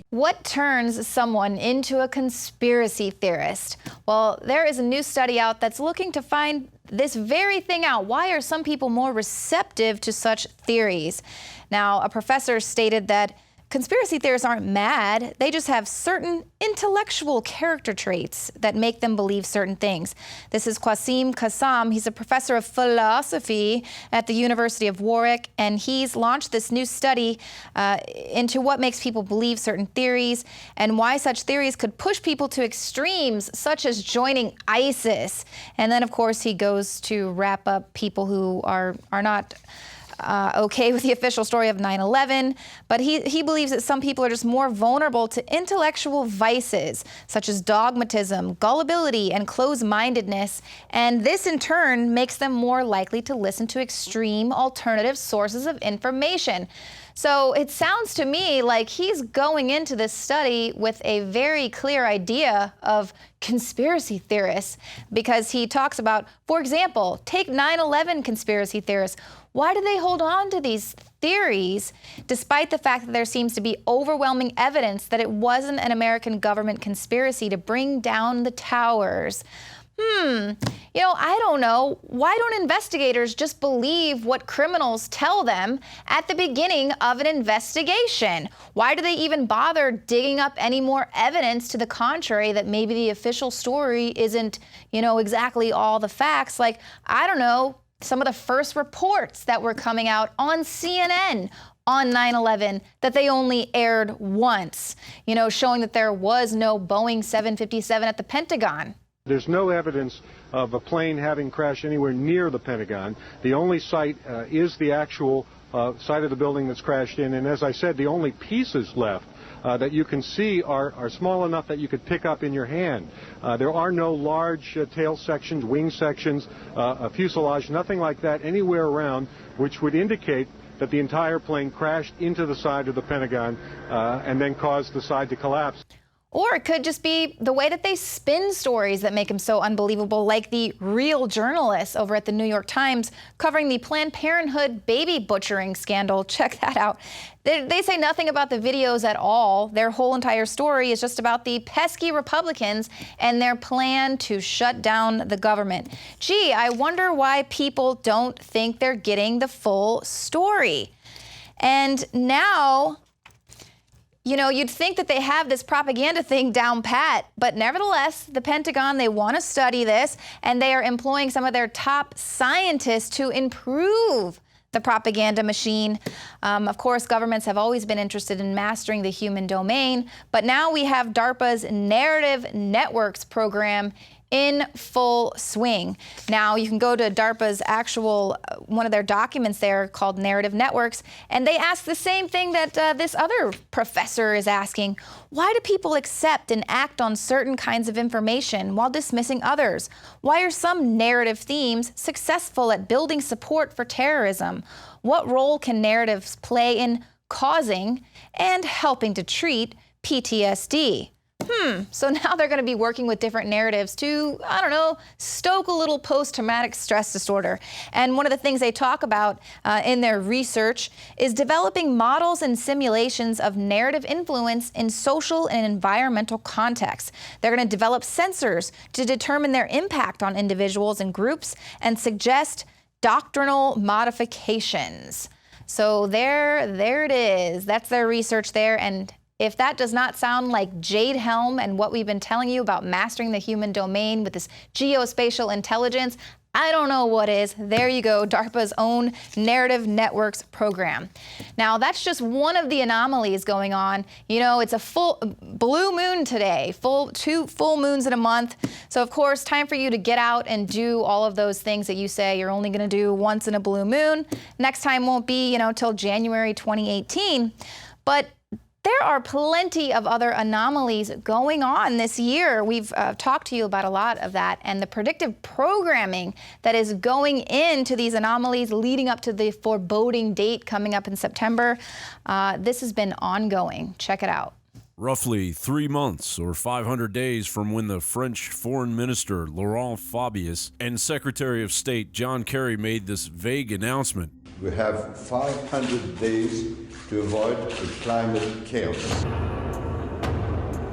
What turns someone into a conspiracy theorist? Well, there is a new study out that's looking to find this very thing out. Why are some people more receptive to such theories? Now, a professor stated that conspiracy theorists aren't mad, they just have certain intellectual character traits that make them believe certain things. This is Qasim Qassam. He's a professor of philosophy at the University of Warwick, and he's launched this new study into what makes people believe certain theories and why such theories could push people to extremes, such as joining ISIS. And then, of course, he goes to wrap up people who are not okay with the official story of 9/11, but he believes that some people are just more vulnerable to intellectual vices, such as dogmatism, gullibility, and closed-mindedness, and this in turn makes them more likely to listen to extreme alternative sources of information. So it sounds to me like he's going into this study with a very clear idea of conspiracy theorists, because he talks about, for example, take 9/11 conspiracy theorists. Why do they hold on to these theories despite the fact that there seems to be overwhelming evidence that it wasn't an American government conspiracy to bring down the towers? I don't know. Why don't investigators just believe what criminals tell them at the beginning of an investigation? Why do they even bother digging up any more evidence to the contrary that maybe the official story isn't, exactly all the facts? Like, I don't know, some of the first reports that were coming out on CNN on 9/11 that they only aired once, showing that there was no Boeing 757 at the Pentagon. There's no evidence of a plane having crashed anywhere near the Pentagon. The only site is the actual site of the building that's crashed in. And as I said, the only pieces left that you can see are small enough that you could pick up in your hand. There are no large tail sections, wing sections, a fuselage, nothing like that anywhere around, which would indicate that the entire plane crashed into the side of the Pentagon and then caused the side to collapse. Or it could just be the way that they spin stories that make them so unbelievable, like the Real journalists over at the New York Times covering the Planned Parenthood baby butchering scandal. Check that out. They say nothing about the videos at all. Their whole entire story is just about the pesky Republicans and their plan to shut down the government. Gee, I wonder why people don't think they're getting the full story. And now, you'd think that they have this propaganda thing down pat, but nevertheless, the Pentagon, they want to study this, and they are employing some of their top scientists to improve the propaganda machine. Of course, governments have always been interested in mastering the human domain, but now we have DARPA's Narrative Networks program in full swing. Now, you can go to DARPA's actual, one of their documents there called Narrative Networks, and they ask the same thing that this other professor is asking. Why do people accept and act on certain kinds of information while dismissing others? Why are some narrative themes successful at building support for terrorism? What role can narratives play in causing and helping to treat PTSD? So now they're going to be working with different narratives to, stoke a little post-traumatic stress disorder. And one of the things they talk about in their research is developing models and simulations of narrative influence in social and environmental contexts. They're going to develop sensors to determine their impact on individuals and groups and suggest doctrinal modifications. So there it is. That's their research there. And if that does not sound like Jade Helm and what we've been telling you about mastering the human domain with this geospatial intelligence, I don't know what is. There you go, DARPA's own Narrative Networks program. Now, that's just one of the anomalies going on. It's a full blue moon today, two full moons in a month. So, of course, time for you to get out and do all of those things that you say you're only going to do once in a blue moon. Next time won't be, till January 2018. But there are plenty of other anomalies going on this year. We've talked to you about a lot of that, and the predictive programming that is going into these anomalies leading up to the foreboding date coming up in September. This has been ongoing. Check it out. Roughly 3 months or 500 days from when the French Foreign Minister Laurent Fabius and Secretary of State John Kerry made this vague announcement. We have 500 days to avoid a climate chaos.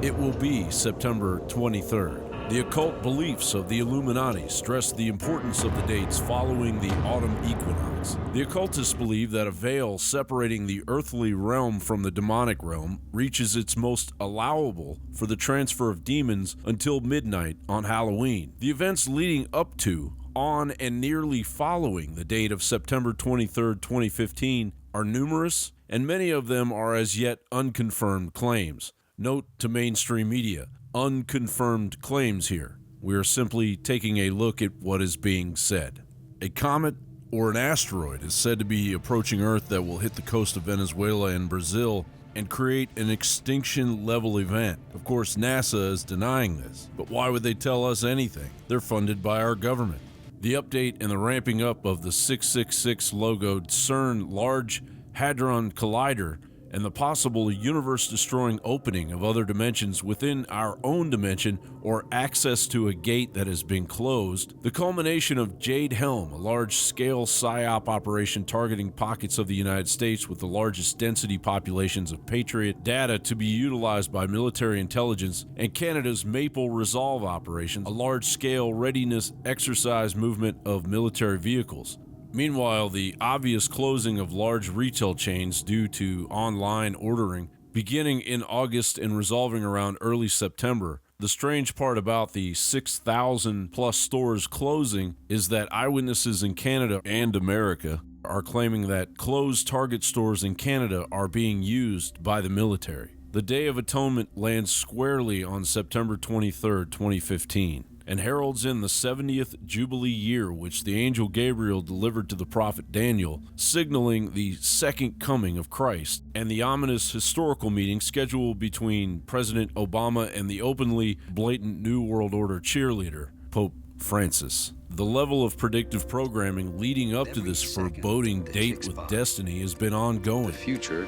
It will be September 23rd. The occult beliefs of the Illuminati stress the importance of the dates following the autumn equinox. The occultists believe that a veil separating the earthly realm from the demonic realm reaches its most allowable for the transfer of demons until midnight on Halloween. The events leading up to, on, and nearly following the date of September 23rd, 2015 are numerous, and many of them are as yet unconfirmed claims. Note to mainstream media, unconfirmed claims here. We are simply taking a look at what is being said. A comet or an asteroid is said to be approaching Earth that will hit the coast of Venezuela and Brazil and create an extinction-level event. Of course, NASA is denying this, but why would they tell us anything? They're funded by our government. The update and the ramping up of the 666 logoed CERN Large Hadron Collider and the possible universe-destroying opening of other dimensions within our own dimension or access to a gate that has been closed, the culmination of Jade Helm, a large-scale PSYOP operation targeting pockets of the United States with the largest density populations of Patriot data to be utilized by military intelligence, and Canada's Maple Resolve operation, a large-scale readiness exercise movement of military vehicles. Meanwhile, the obvious closing of large retail chains due to online ordering beginning in August and resolving around early September. The strange part about the 6,000 plus stores closing is that eyewitnesses in Canada and America are claiming that closed Target stores in Canada are being used by the military. The Day of Atonement lands squarely on September 23rd, 2015. And heralds in the 70th Jubilee year which the angel Gabriel delivered to the prophet Daniel, signaling the second coming of Christ, and the ominous historical meeting scheduled between President Obama and the openly blatant New World Order cheerleader, Pope Francis. The level of predictive programming leading up to this foreboding date with destiny has been ongoing. The future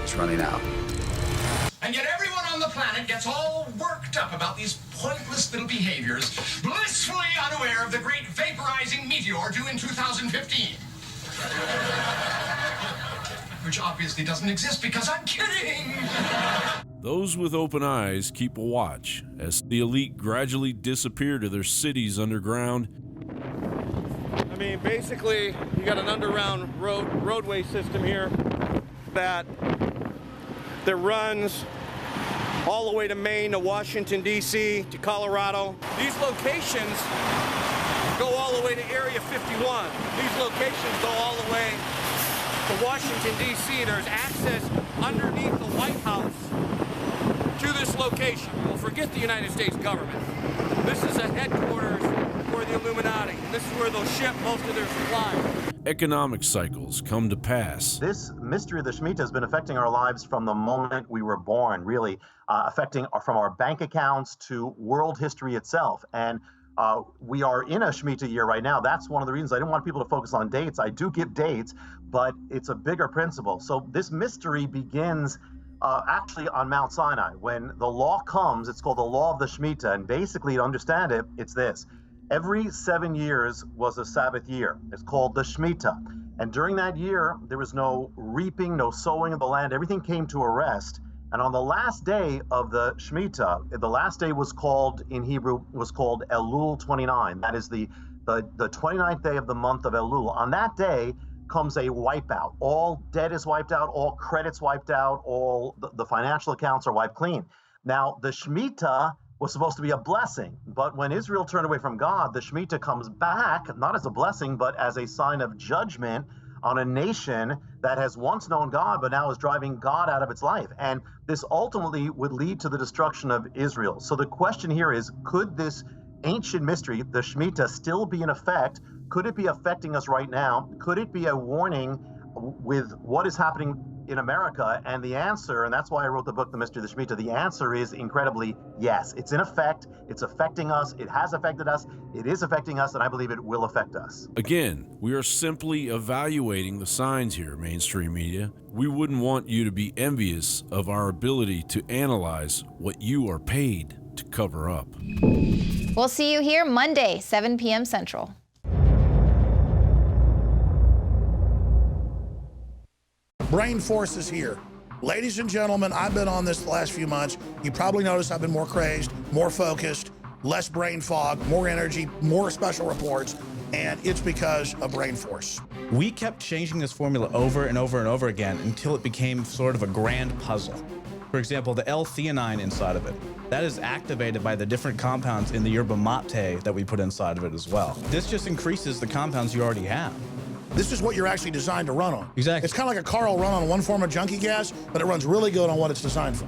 is running out. And yet everyone on the planet gets all worked up about these pointless little behaviors, blissfully unaware of the great vaporizing meteor due in 2015. Which obviously doesn't exist because I'm kidding! Those with open eyes keep a watch as the elite gradually disappear to their cities underground. I mean, basically, you got an underground roadway system here that runs all the way to Maine, to Washington, D.C., to Colorado. These locations go all the way to Area 51. These locations go all the way to Washington, D.C. There's access underneath the White House to this location. Well, forget the United States government. This is a headquarters for the Illuminati. This is where they'll ship most of their supplies. Economic cycles come to pass. This mystery of the Shemitah has been affecting our lives from the moment we were born, really affecting from our bank accounts to world history itself. And we are in a Shemitah year right now. That's one of the reasons I didn't want people to focus on dates. I do give dates, but it's a bigger principle. So this mystery begins actually on Mount Sinai. When the law comes, it's called the law of the Shemitah. And basically, to understand it, it's this. Every 7 years was a Sabbath year. It's called the Shemitah. And during that year, there was no reaping, no sowing of the land. Everything came to a rest. And on the last day of the Shemitah, the last day was called, in Hebrew, was called Elul 29. That is the 29th day of the month of Elul. On that day comes a wipeout. All debt is wiped out, all credits wiped out, all the financial accounts are wiped clean. Now, the Shemitah was supposed to be a blessing. But when Israel turned away from God, the Shemitah comes back, not as a blessing, but as a sign of judgment on a nation that has once known God, but now is driving God out of its life. And this ultimately would lead to the destruction of Israel. So the question here is, could this ancient mystery, the Shemitah, still be in effect? Could it be affecting us right now? Could it be a warning with what is happening in America? And the answer, and that's why I wrote the book, The Mystery of the Shemitah, the answer is incredibly yes. It's in effect, it's affecting us, it has affected us, it is affecting us, and I believe it will affect us. Again, we are simply evaluating the signs here, mainstream media. We wouldn't want you to be envious of our ability to analyze what you are paid to cover up. We'll see you here Monday, 7 p.m. Central. Brain Force is here. Ladies and gentlemen, I've been on this the last few months. You probably noticed I've been more crazed, more focused, less brain fog, more energy, more special reports, and it's because of Brain Force. We kept changing this formula over and over and over again until it became sort of a grand puzzle. For example, the L-theanine inside of it, that is activated by the different compounds in the yerba mate that we put inside of it as well. This just increases the compounds you already have. This is what you're actually designed to run on. Exactly. It's kind of like a car will run on one form of junkie gas, but it runs really good on what it's designed for.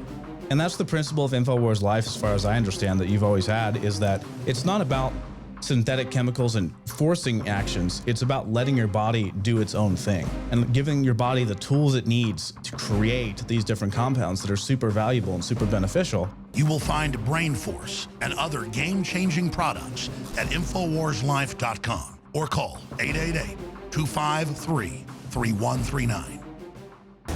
And that's the principle of InfoWars Life, as far as I understand, that you've always had, is that it's not about synthetic chemicals and forcing actions. It's about letting your body do its own thing and giving your body the tools it needs to create these different compounds that are super valuable and super beneficial. You will find Brain Force and other game-changing products at InfoWarsLife.com or call 888-253-3139.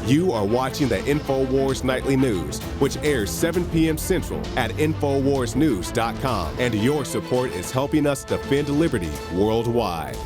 You are watching the InfoWars Nightly News, which airs 7 p.m. Central at InfoWarsNews.com. And your support is helping us defend liberty worldwide.